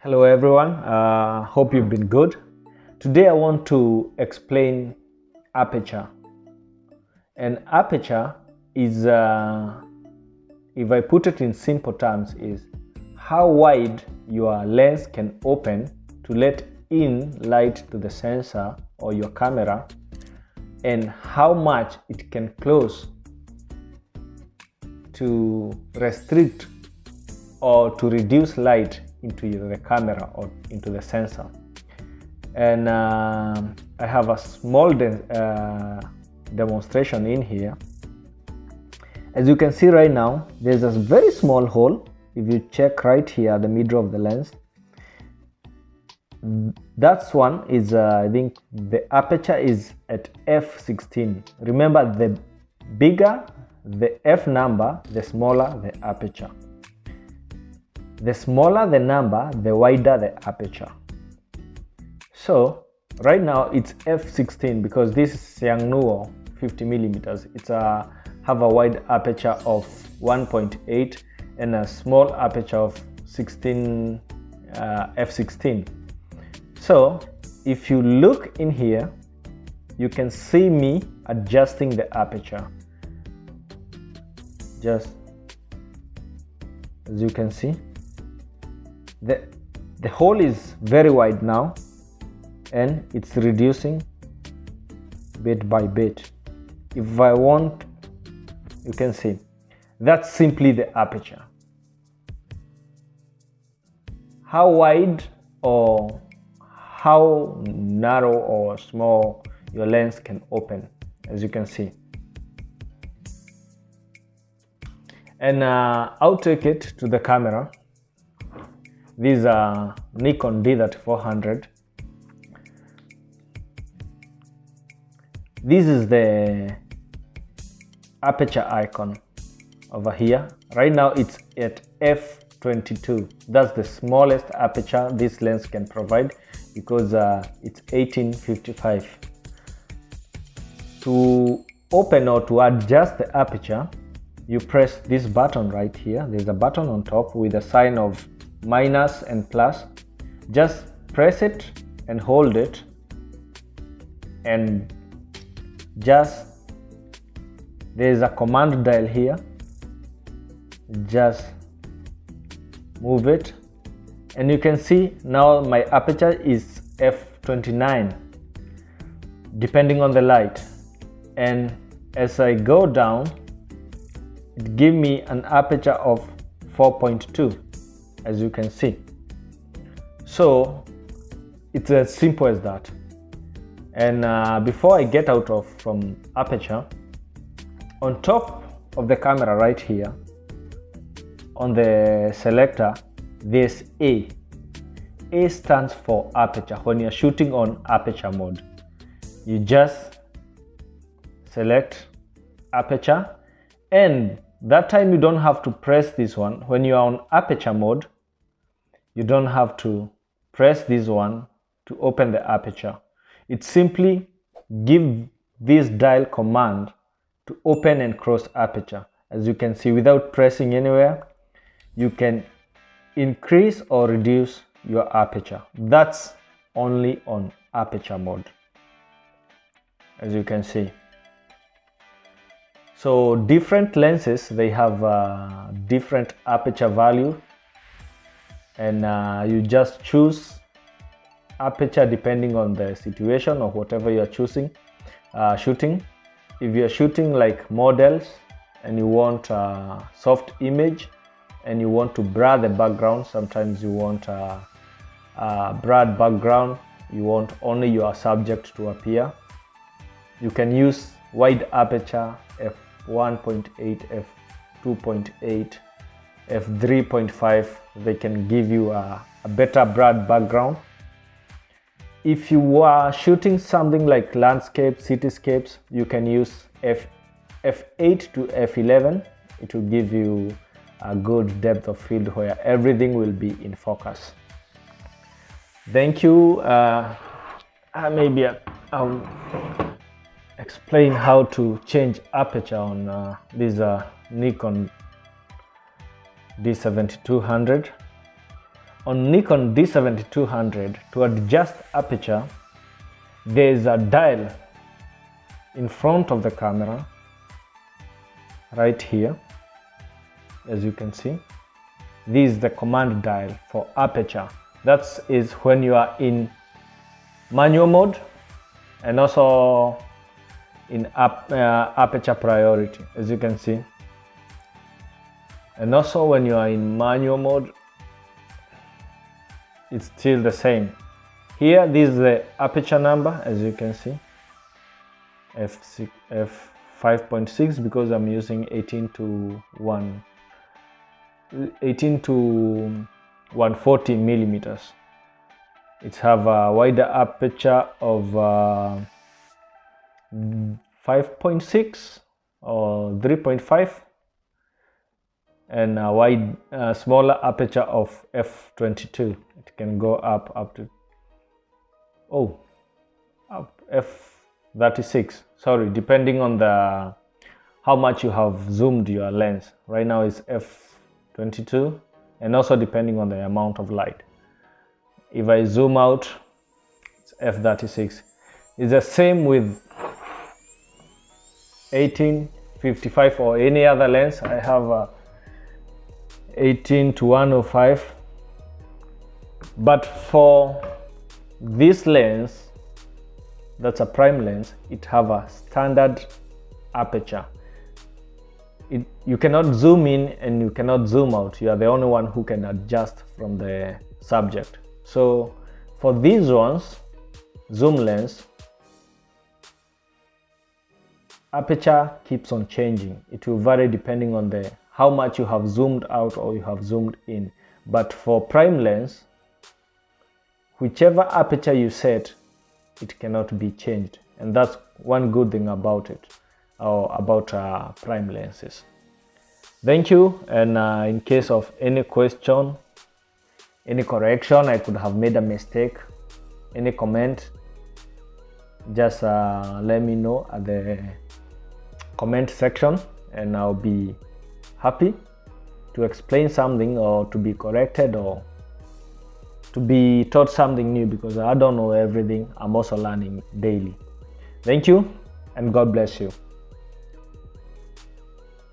Hello everyone, hope you've been good. Today I want to explain aperture. And aperture is, if I put it in simple terms, is how wide your lens can open to let in light to the sensor or your camera, and how much it can close to restrict or to reduce light into the camera or into the sensor. And I have a small demonstration in here. As you can see right now, there's a very small hole. If you check right here, the middle of the lens, that one is I think the aperture is at f16. Remember, the bigger the f number, the smaller the aperture. The smaller the number, the wider the aperture. So right now it's f16 because this is Yongnuo 50 millimeters. It's have a wide aperture of 1.8 and a small aperture of 16 f16. So if you look in here, you can see me adjusting the aperture. Just as you can see, the hole is very wide now, and it's reducing bit by bit. If I want, you can see that's simply the aperture. How wide or how narrow or small your lens can open, as you can see. And I'll take it to the camera. These are Nikon d3400. This is the aperture icon over here. Right now it's at f22. That's the smallest aperture this lens can provide because it's 1855. To open or to adjust the aperture, you press this button right here. There's a button on top with a sign of minus and plus. Just press it and hold it, and just there's a command dial here. Just move it and you can see now my aperture is f29 depending on the light, and as I go down it gives me an aperture of 4.2, as you can see. So it's as simple as that. And before I get out from aperture, on top of the camera right here on the selector there's A. A stands for aperture. When you're shooting on aperture mode, you just select aperture, and that time you don't have to press this one. When you are on aperture mode, you don't have to press this one to open the aperture. It simply give this dial command to open and close aperture. As you can see, without pressing anywhere, you can increase or reduce your aperture. That's only on aperture mode, as you can see. So different lenses, they have different aperture value, and you just choose aperture depending on the situation or whatever you are choosing shooting. If you are shooting like models and you want soft image and you want to blur the background, sometimes you want blurred background, you want only your subject to appear, you can use wide aperture f1.8, f2.8, f3.5. They can give you a better blurred background. If you are shooting something like landscape, cityscapes, you can use f8 to f11. It will give you a good depth of field where everything will be in focus. Thank you. Maybe I'll explain how to change aperture on this Nikon d7200. on Nikon d7200, to adjust aperture, there is a dial in front of the camera right here. As you can see, this is the command dial for aperture. That is when you are in manual mode, and also in aperture priority, as you can see. And also when you are in manual mode, it's still the same. Here, this is the aperture number, as you can see, f5.6, because I'm using 18 to 140 millimeters. It have a wider aperture of 5.6 or 3.5, and a smaller aperture of f22. It can go up to f36. Sorry, depending on the how much you have zoomed your lens. Right now it's f22, and also depending on the amount of light. If I zoom out, it's f36. It's the same with 18-55 or any other lens. I have 18 to 105, but for this lens, that's a prime lens, it have a standard aperture. You cannot zoom in and you cannot zoom out. You are the only one who can adjust from the subject. So for these ones, zoom lens, aperture keeps on changing. It will vary depending on how much you have zoomed out or you have zoomed in. But for prime lens, whichever aperture you set, it cannot be changed, and that's one good thing about it, or about prime lenses. Thank you, and in case of any question, any correction, I could have made a mistake, any comment, just let me know at the comment section, and I'll be happy to explain something, or to be corrected, or to be taught something new, because I don't know everything. I'm also learning daily. Thank you, and God bless you.